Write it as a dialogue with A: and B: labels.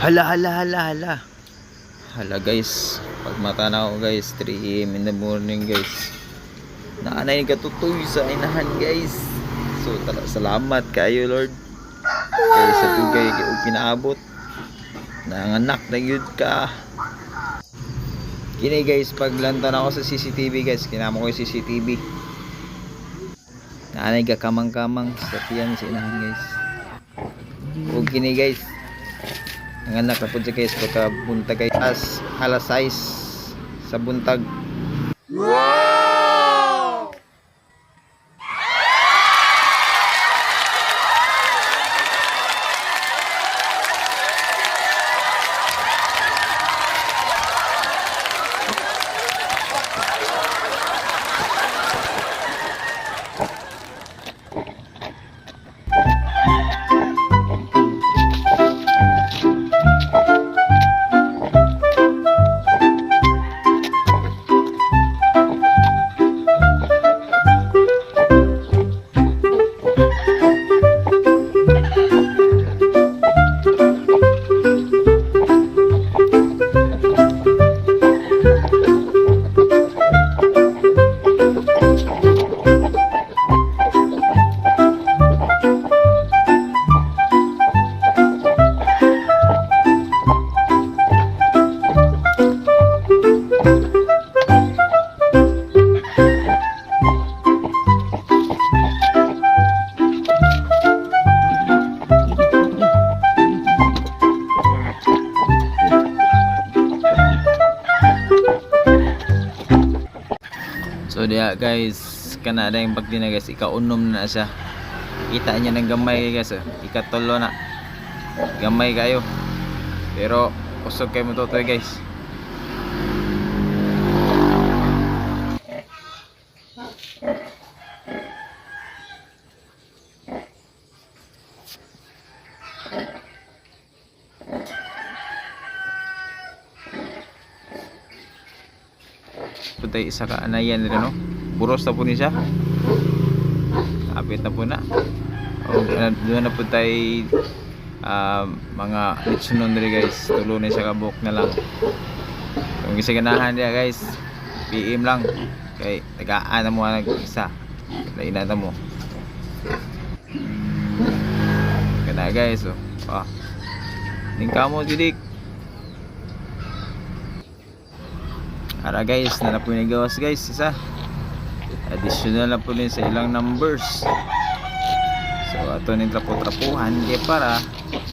A: Hala, hala, hala, hala. Hala guys, pag mata na ako guys, 3 AM in the morning guys. Naanay katutoy sa inahan guys. So salamat kayo Lord. Kaya sa tugay kayo pinaabot. Nanganak na yun ka. Kini guys, paglantan ako sa CCTV guys, kinama ko yung CCTV. Naanay ka kamang-kamang sa tiyan sa inahan guys. O kini guys, nanganak na po siya guys pagka buntag guys, alas 6 sa buntag. Wow! So diya guys, kanada yung pagdina guys, ikaunom na siya. Kita niya ng gamay guys, ikatulo na. Gamay kayo. Pero usog kayo mo tutoy guys. Putay isa ka anayan nila no. Buros na po ni siya. Kapit na po na. O doon na po tayo mga litsunon nila guys. Tulo na siya kabuk na lang. Kung isa ganahan niya guys, PM lang. Kay tagaan na mo nag-isa. Lainan na mo. Kana guys oh. Tingka mo didik. Ara guys, na po yung gawas guys, isa additional na po din sa ilang numbers. So ato ni trapo-trapuhan kaya para